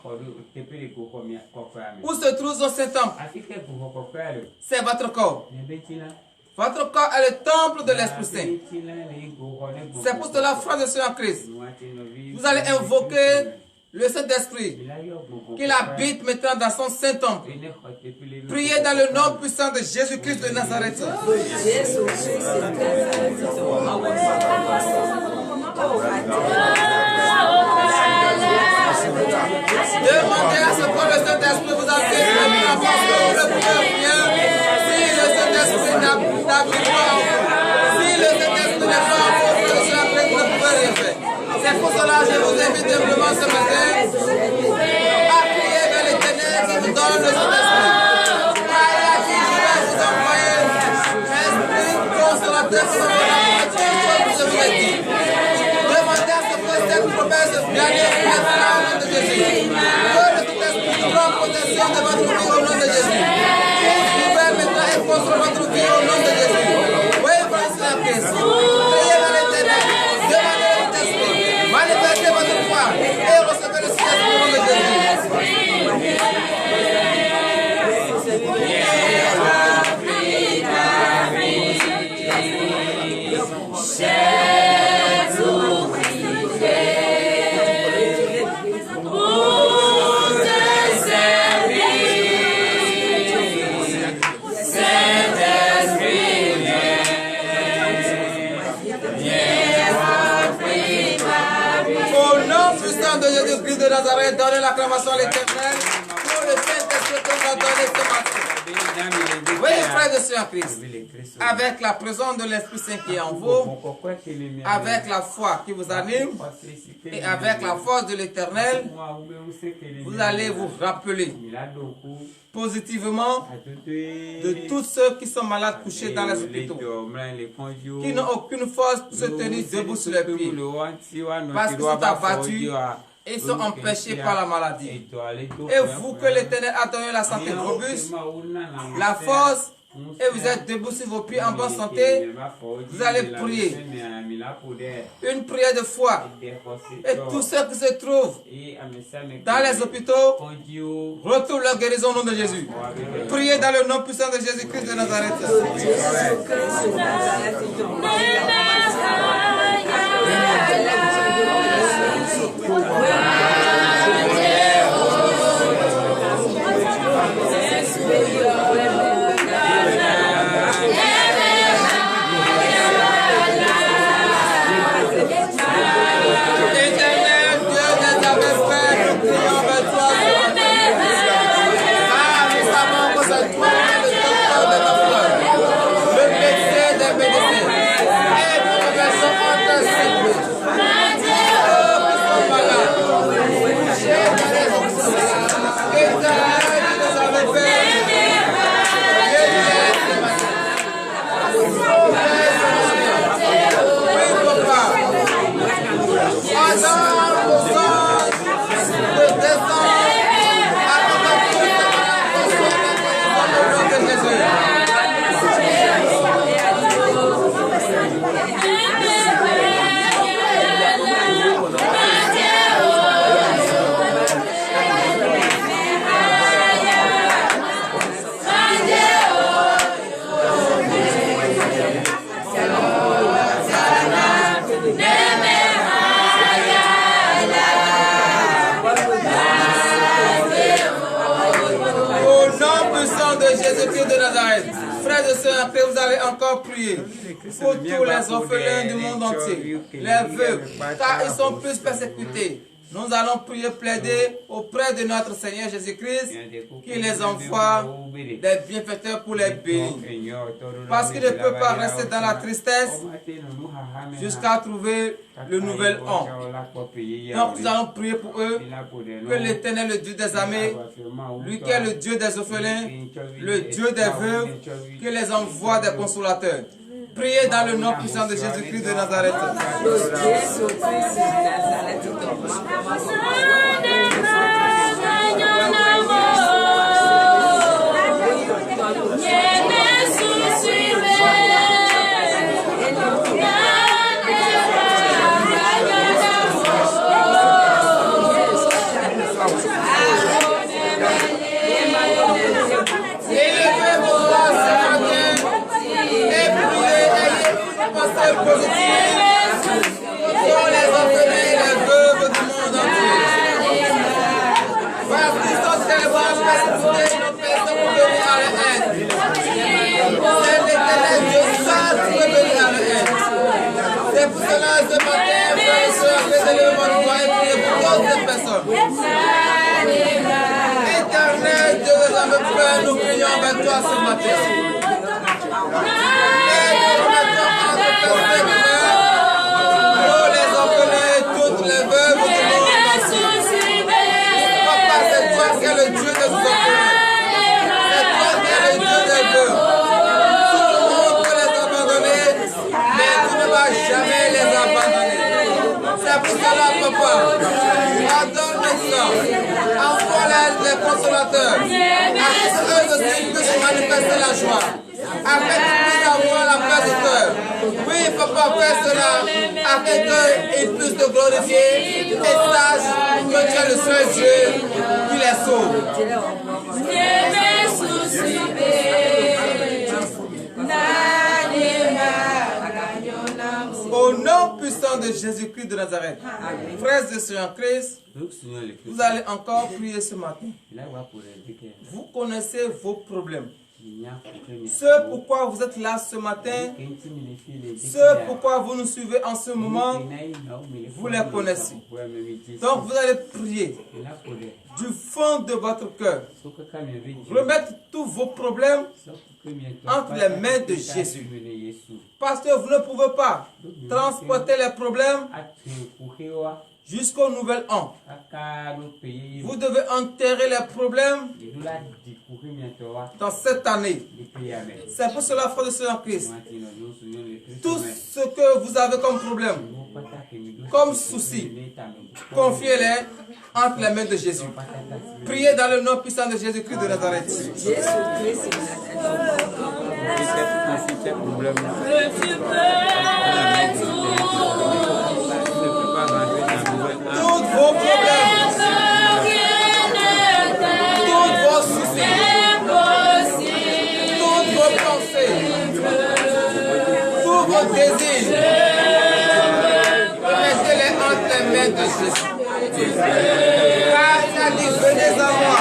Où se trouve ton Saint-Temple? C'est votre corps. Votre corps est le temple de l'Esprit Saint. C'est pour cela, frères et sœurs en Christ, vous allez invoquer le Saint-Esprit qu'il habite maintenant dans son Saint-Temple. Priez dans le nom puissant de Jésus-Christ de Nazareth. Demandez à ce que le Saint-Esprit vous habite maintenant parce que vous le pouvez bien. Si le Saint-Esprit n'habite pas en vous, si le Saint-Esprit n'est pas en vous, vous ne pouvez rien faire. C'est pour cela que je vous invite simplement ce matin à prier vers l'Éternel qui vous donne le Saint-Esprit. Car il a dit, je vais vous envoyer l'Esprit consolateur qui vous donnera toutes choses que je vous ai dit. Demandez à ce que cette promesse vienne au nom de Jésus. Que le Saint-Esprit prenne possession de votre vie au nom de Jésus. Qu'il gouverne maintenant et construise votre vie au nom de Jésus. Oui, frère et Christ. Priez vers l'Éternel. Demandez le Saint-Esprit. Manifestez votre foi et recevez le Saint-Esprit au nom de Jésus. De Jésus-Christ de Nazareth, donnez l'acclamation à l'Éternel pour le Saint-Esprit que nous a donné ce matin. Oui, frère. Frères et sœurs en Christ, avec la présence de l'Esprit Saint qui est en vous, avec la foi qui vous anime et avec la force de l'Éternel, vous allez vous rappeler positivement de tous ceux qui sont malades couchés dans les hôpitaux, qui n'ont aucune force pour se tenir debout sur les pieds, parce qu'ils sont abattus et sont empêchés par la maladie. Et vous que l'Éternel a donné la santé robuste, la force, et vous êtes debout sur vos pieds en bonne santé, vous allez prier une prière de foi. Et tous ceux qui se trouvent dans les hôpitaux retrouvent leur guérison au nom de Jésus. Priez dans le nom puissant de Jésus-Christ de Nazareth. Jésus-Christ de Nazareth. Frères et sœurs, après vous allez encore prier pour tous les orphelins du monde entier, les veuves, car ils sont plus persécutés. Nous allons prier, plaider auprès de notre Seigneur Jésus-Christ qui les envoie des bienfaiteurs pour les bénir. Parce qu'il ne peut pas rester dans la tristesse jusqu'à trouver le nouvel an. Donc nous allons prier pour eux, que l'Éternel, le Dieu des armées, lui qui est le Dieu des orphelins, le Dieu des veuves, qui les envoie des consolateurs. Priez dans le nom puissant de Jésus-Christ de Nazareth. C'est pour cela ce matin, frères et sœurs, levez votre voix et priez pour toutes ces personnes. Éternel Dieu des armées, Père, nous prions avec toi ce matin. Et nous remettons en notre Père, nous les orphelins et toutes les veuves du monde entier. Papa, c'est toi qui es le Dieu des orphelins. C'est toi qui es le Dieu des veuves. Tout le monde peut les abandonner, mais tu ne vas jamais les abandonner. C'est pour cela, papa, pardonne maintenant, envoie les consolateurs, afin qu'eux aussi puissent manifester la joie, afin qu'ils puissent avoir la paix de cœur. Oui, papa, fais cela, afin qu'ils puissent te glorifier et sachent que tu es le seul Dieu qui les sauve. Au nom puissant de Jésus-Christ de Nazareth, frères et sœurs en Christ, vous allez encore prier ce matin. Vous connaissez vos problèmes. Ce pourquoi vous êtes là ce matin, ce pourquoi vous nous suivez en ce moment, vous les connaissez. Donc vous allez prier du fond de votre cœur. Remettre tous vos problèmes entre les mains de Jésus. Parce que vous ne pouvez pas transporter les problèmes jusqu'au nouvel an. Vous devez enterrer les problèmes dans cette année. C'est pour cela, frère de Seigneur Christ, tout ce que vous avez comme problème, comme souci, confiez-les entre les mains de Jésus. Priez dans le nom puissant de Jésus-Christ de Nazareth. Tous vos problèmes, tous vos soucis, toutes vos pensées, tous vos désirs, mettez-les entre les mains de Jésus. Car il a dit, venez à moi,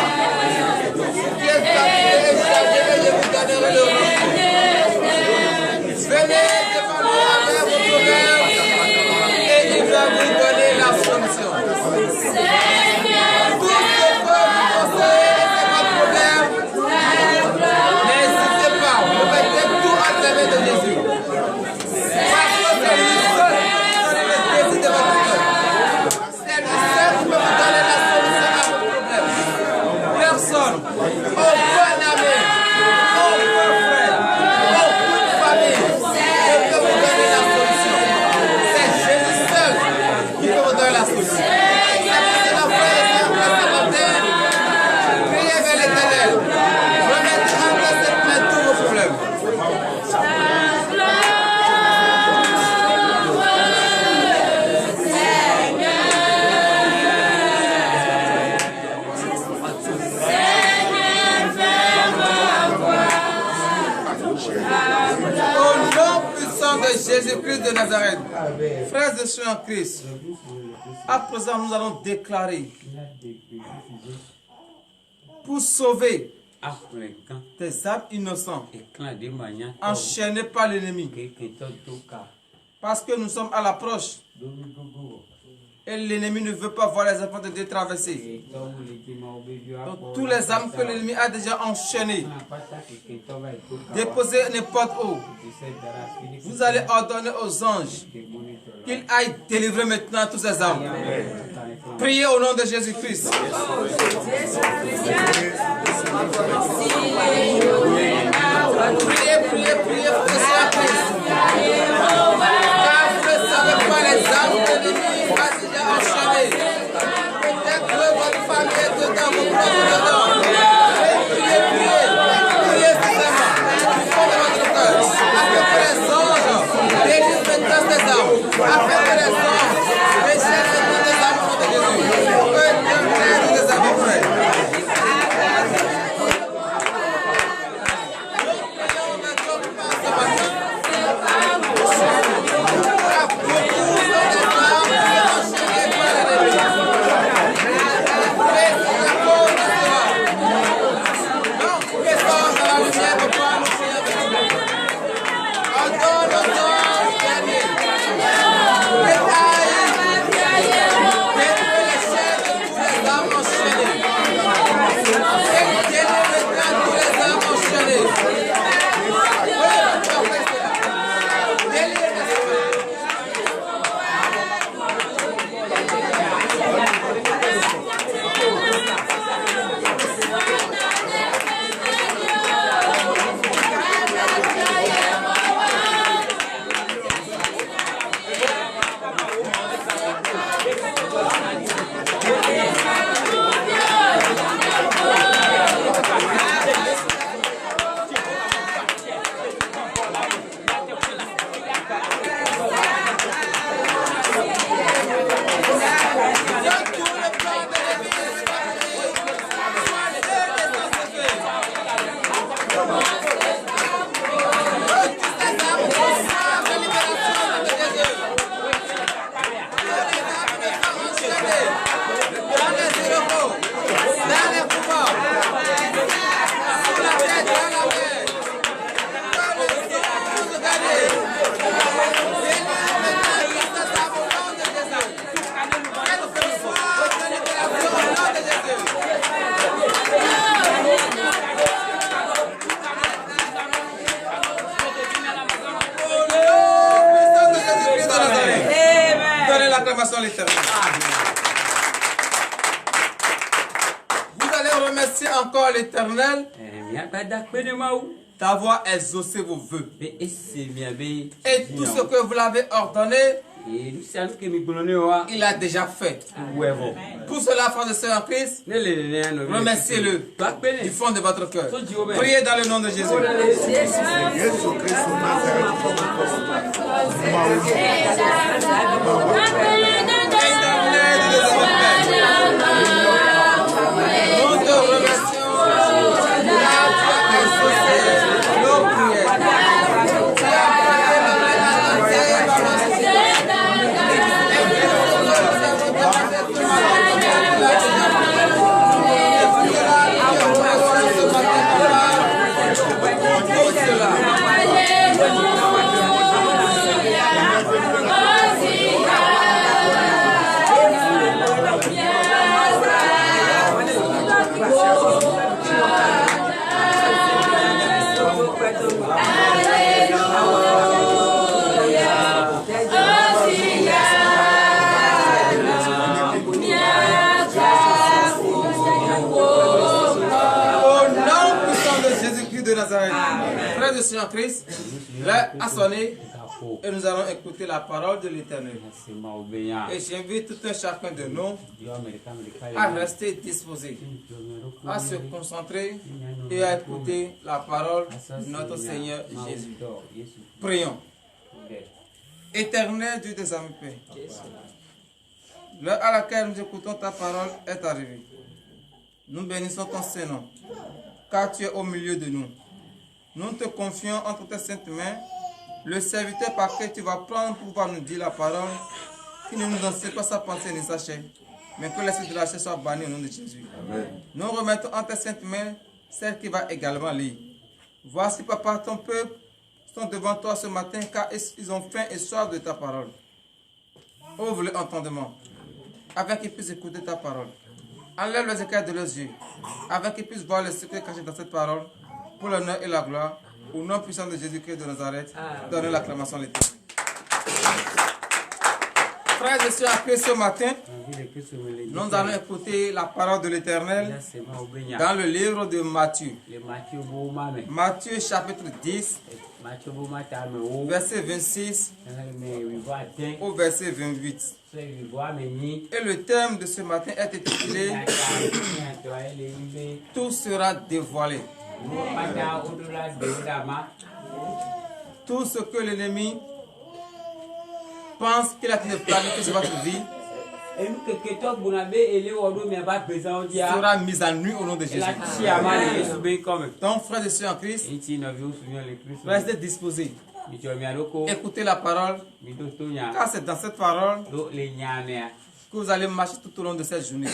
qui est fatigué et chargé, je vous donnerai le repos. Venez devant lui avec vos problèmes et il va vous donner la solution. Tout ce que vous pensez est votre problème, n'hésitez pas, vous mettez tout entre les mains de Jésus. Parce que c'est lui seul qui donne le désir de votre cœur. C'est lui seul qui peut vous donner la solution à vos problèmes. Personne, aucun ami, aucun frère, aucune famille ne peut vous donner la solution. C'est Jésus seul qui peut vous donner la solution. Priez vers l'Éternel. Remettez entre ses mains tous vos problèmes. Au nom puissant de Jésus-Christ de Nazareth, frères et sœurs en Christ, à présent nous allons déclarer pour sauver tes âmes innocents enchaînés par l'ennemi. Parce que nous sommes à l'approche et l'ennemi ne veut pas voir les enfants de Dieu traverser. Donc tous les âmes que l'ennemi a déjà enchaînées, déposées n'importe où, vous allez ordonner aux anges qu'ils aillent délivrer maintenant tous ces âmes. Priez au nom de Jésus-Christ. Priez, priez, priez pour que ça Christ. Car vous ne savez pas les âmes que l'ennemi a déjà enchaînées. Peut-être que votre famille est dedans, vos proches sont dedans. Priez, priez, priez vraiment. Du fond de votre cœur. Afin que les anges délivrent maintenant ces âmes. Afin que les anges déchaînent maintenant des âmes au nom de Jésus. Que Dieu plaise des âmes, frères. l'Éternel. Vous allez remercier encore l'Éternel d'avoir exaucé vos vœux. Et tout ce que vous l'avez ordonné, il a déjà fait. Pour cela, frères et sœurs en Christ, remerciez-le du fond de votre cœur. Priez dans le nom de Jésus. Nous te remercions. Frères et sœurs en Christ, l'heure a sonné et nous allons écouter la parole de l'Éternel. Et j'invite tout un chacun de nous à rester disposé, à se concentrer et à écouter la parole de notre Seigneur Jésus. Prions. Éternel Dieu des âmes paix, l'heure à laquelle nous écoutons ta parole est arrivée. Nous bénissons ton Saint-Nom, car tu es au milieu de nous. Nous te confions entre tes saintes mains le serviteur par qui tu vas prendre pour pouvoir nous dire la parole, qui ne nous enseigne pas sa pensée ni sa chair, mais que l'esprit de la chair soit banni au nom de Jésus. Amen. Nous remettons entre tes saintes mains celle qui va également lire. Voici, Papa, ton peuple sont devant toi ce matin, car ils ont faim et soif de ta parole. Ouvre l'entendement, afin qu'ils puissent écouter ta parole. Enlève les écailles de leurs yeux, afin qu'ils puissent voir le secret caché dans cette parole, pour l'honneur et la gloire, au nom puissant de Jésus-Christ de Nazareth, donnez l'acclamation à l'Éternel. Frères et sœurs, après ce matin, nous allons écouter la parole de l'Éternel dans le livre de Matthieu. Matthieu chapitre 10, verset 26 au verset 28. Et le thème de ce matin est intitulé « Tout sera dévoilé ». Tout ce que l'ennemi pense qu'il a planifié sur votre vie sera mis à nu au nom de Jésus. Donc, frères et sœurs en Christ, restez disposés. Écoutez la parole, car c'est dans cette parole que vous allez marcher tout au long de cette journée.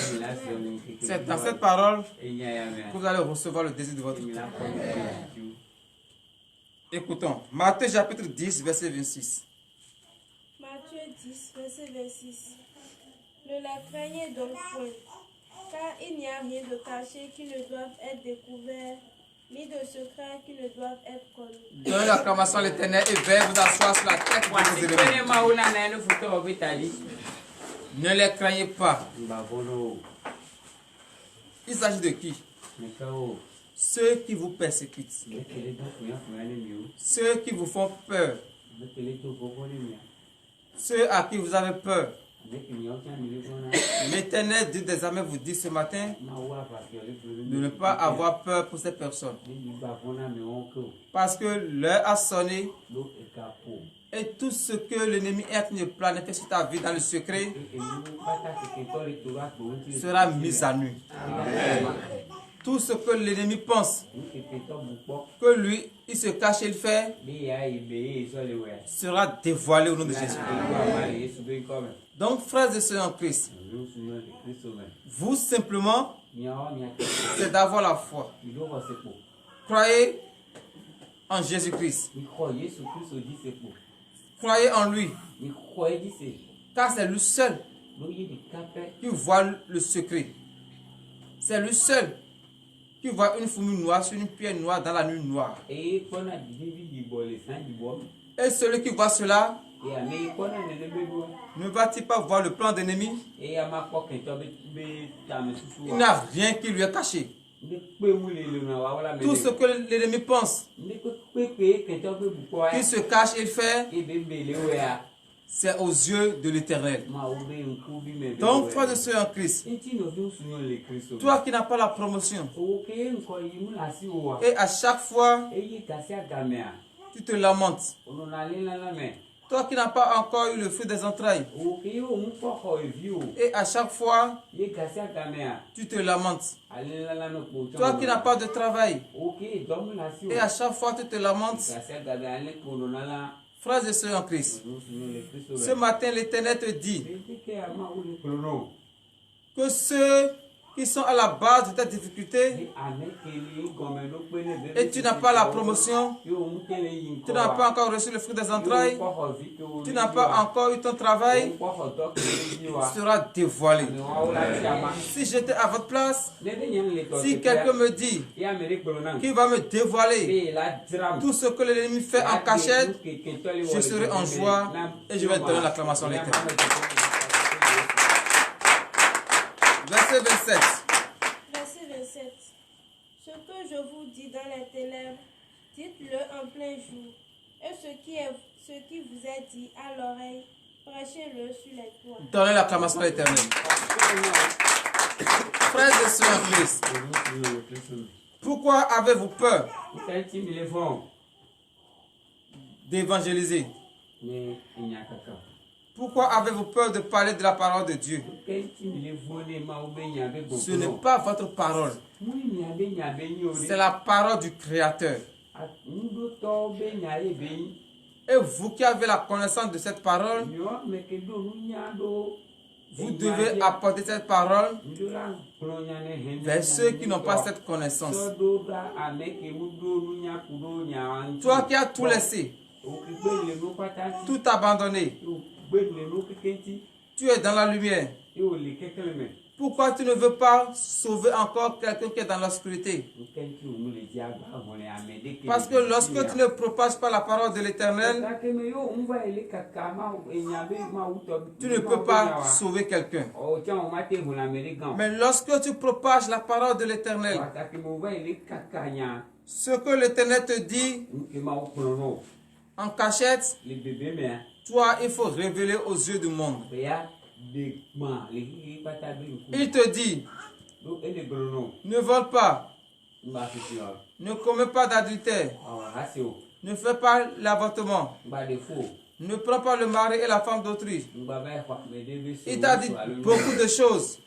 C'est dans cette parole que vous allez recevoir le désir de votre cœur. Écoutons. Matthieu chapitre 10, verset 26. Matthieu 10, verset 26. Ne la craignez donc point, car il n'y a rien de caché qui ne doive être découvert, ni de secret qui ne doivent être connus. Donnez l'acclamation à l'Éternel et veuillez vous asseoir sur la tête de vos ennemis. Ne les craignez pas. Il s'agit de qui? Ceux qui vous persécutent. Ceux qui vous font peur. Ceux à qui vous avez peur. L'Éternel Dieu des armées vous dit ce matin de ne pas avoir peur pour ces personnes. Parce que l'heure a sonné et tout ce que l'ennemi est en train de planifier sur ta vie dans le secret sera mis à nu. Tout ce que l'ennemi pense que lui, il se cache et il fait sera dévoilé au nom de Jésus. Donc, frères et sœurs en Christ, vous simplement, c'est d'avoir la foi. Croyez en Jésus-Christ. Croyez en lui. Car c'est lui seul qui voit le secret. C'est lui seul qui voit une fourmi noire sur une pierre noire dans la nuit noire. Et Et celui qui voit cela, ne va-t-il pas voir le plan d'ennemi? Il n'a rien qui lui est caché. Tout ce que l'ennemi pense, qui se cache et fait, c'est aux yeux de l'Éternel. Donc, frère de sœur en Christ, toi qui n'as pas la promotion, et à chaque fois, tu te lamentes. Toi qui n'as pas encore eu le fruit des entrailles, et à chaque fois, tu te lamentes. Toi qui n'as pas de travail, et à chaque fois, tu te lamentes. Frères et sœurs en Christ, ce matin, l'Éternel te dit que ceux qui sont à la base de ta difficulté, et tu n'as pas la promotion, tu n'as pas encore reçu le fruit des entrailles, tu n'as pas encore eu ton travail, sera dévoilé. Si j'étais à votre place, si quelqu'un me dit qu'il va me dévoiler tout ce que l'ennemi fait en cachette, je serai en joie et je vais donner l'acclamation à l'Éternel. Verset 27. Verset 27. Ce que je vous dis dans les ténèbres, dites-le en plein jour. Et ce qui vous est dit à l'oreille, prêchez-le sur les toits. Donnez l'acclamation à l'Éternel. Frères et sœurs en Christ, pourquoi avez-vous peur d'évangéliser? Pourquoi avez-vous peur de parler de la parole de Dieu? Ce n'est pas votre parole. C'est la parole du Créateur. Et vous qui avez la connaissance de cette parole, vous devez apporter cette parole vers ceux qui n'ont pas cette connaissance. Toi qui as tout laissé, tout abandonné, tu es dans la lumière. Pourquoi tu ne veux pas sauver encore quelqu'un qui est dans l'obscurité? Parce que lorsque tu ne propages pas la parole de l'Éternel, tu ne peux pas sauver quelqu'un. Mais lorsque tu propages la parole de l'Éternel, ce que l'Éternel te dit en cachette, toi, il faut révéler aux yeux du monde. Il te dit, ne vole pas, ne commets pas d'adultère, ne fais pas l'avortement, ne prends pas le mari et la femme d'autrui. Il t'a dit beaucoup de choses.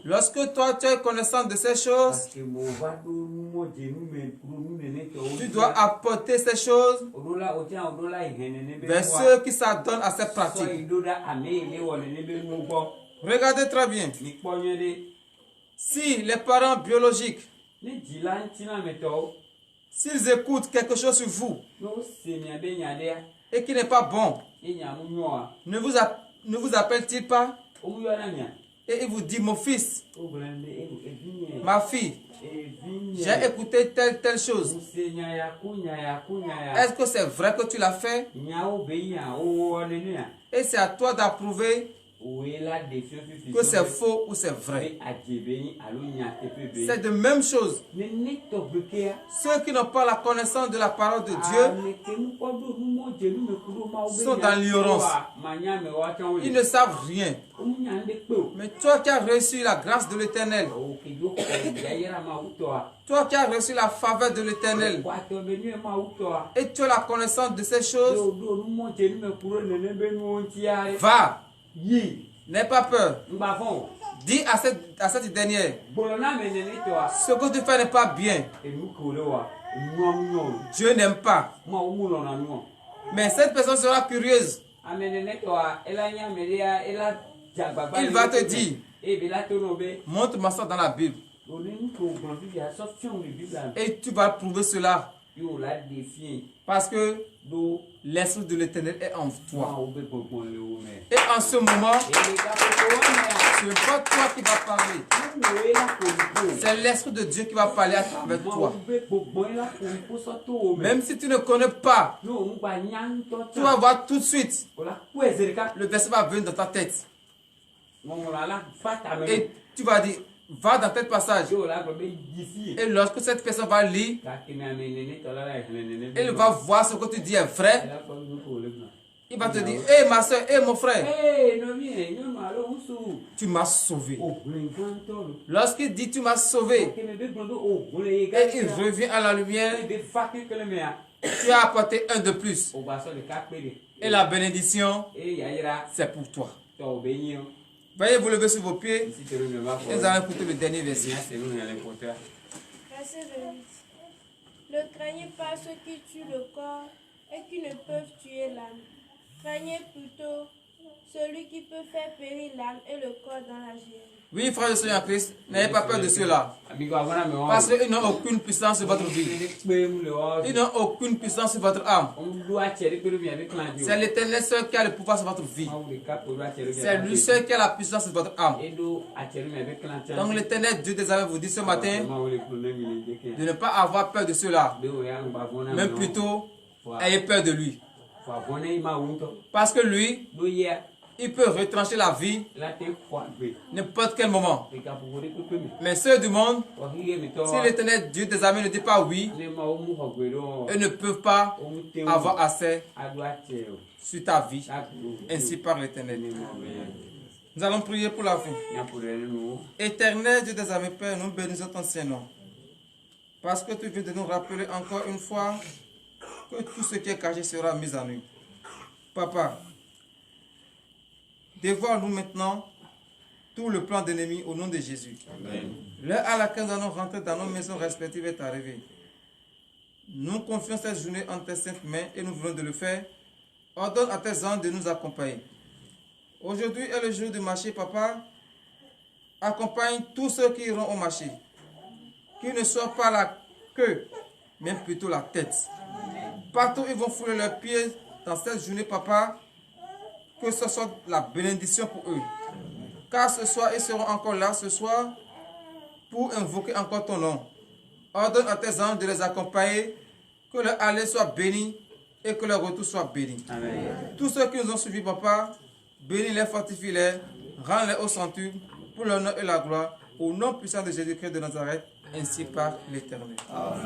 Lorsque toi tu as connaissance de ces choses, tu dois apporter ces choses vers ceux qui s'adonnent à ces pratiques. Regardez très bien. Si les parents biologiques, s'ils écoutent quelque chose sur vous et qui n'est pas bon, ne vous appelle-t-il pas et il vous dit, mon fils, ma fille, j'ai écouté telle chose. Est-ce que c'est vrai que tu l'as fait? Et c'est à toi d'approuver que c'est faux ou c'est vrai. C'est de même chose. Ceux qui n'ont pas la connaissance de la parole de Dieu sont dans l'ignorance. Ils ne savent rien. Mais toi qui as reçu la grâce de l'Éternel, toi qui as reçu la faveur de l'Éternel, et tu as la connaissance de ces choses, va. N'aie pas peur. Dis à cette dernière, ce que tu fais n'est pas bien. Dieu n'aime pas. Mais cette personne sera curieuse. Il va te dire, montre-moi ça dans la Bible. Et tu vas prouver cela Parce que l'Esprit de l'Éternel est en toi. Et en ce moment, ce n'est pas toi qui vas parler. C'est l'Esprit de Dieu qui va parler à travers toi. Même si tu ne connais pas, tu vas voir tout de suite. Le verset va venir dans ta tête. Et tu vas dire, va dans tel passage. Et lorsque cette personne va lire, elle va voir ce que tu dis est vrai. Il va te dire, hé ma soeur, hé mon frère, tu m'as sauvé. Lorsqu'il dit tu m'as sauvé, et il revient à la lumière, tu as apporté un de plus. Et la bénédiction, c'est pour toi. Veuillez vous lever sur vos pieds et nous allons écouter le dernier verset. Verset 28. Ne craignez pas ceux qui tuent le corps et qui ne peuvent tuer l'âme. Craignez plutôt celui qui peut faire périr l'âme et le corps dans la géhenne. Oui, frères et sœurs en Christ, n'ayez pas peur de cela. Parce qu'ils n'ont aucune puissance sur votre vie. Ils n'ont aucune puissance sur votre âme. C'est l'Éternel seul qui a le pouvoir sur votre vie. C'est lui seul qui a la puissance sur votre âme. Donc l'Éternel Dieu des armées vous dit ce matin de ne pas avoir peur de cela. Même plutôt, ayez peur de lui. Parce que lui, il peut retrancher la vie n'importe quel moment. Mais ceux du monde, si l'Éternel Dieu des armées ne dit pas oui, eux ne peuvent pas avoir accès sur ta vie, ainsi par l'Éternel. Nous allons prier pour la fin. Éternel Dieu des armées, Père, nous bénissons ton Saint-Nom. Parce que tu viens de nous rappeler encore une fois que tout ce qui est caché sera mis en nu. Papa, dévoile-nous maintenant tout le plan d'ennemi au nom de Jésus. L'heure à laquelle nous allons rentrer dans nos maisons respectives est arrivée. Nous confions cette journée entre tes saintes mains et nous voulons de le faire. Ordonne à tes anges de nous accompagner. Aujourd'hui est le jour du marché, Papa. Accompagne tous ceux qui iront au marché. Qu'ils ne soient pas la queue, mais plutôt la tête. Partout ils vont fouler leurs pieds dans cette journée, Papa. Que ce soit la bénédiction pour eux. Car ce soir, ils seront encore là ce soir pour invoquer encore ton nom. Ordonne à tes anges de les accompagner, que leur aller soit béni et que leur retour soit béni. Amen. Tous ceux qui nous ont suivis, Papa, bénis-les, fortifie-les, rends-les au centuple pour l'honneur et la gloire, au nom puissant de Jésus-Christ de Nazareth, ainsi par l'Éternel.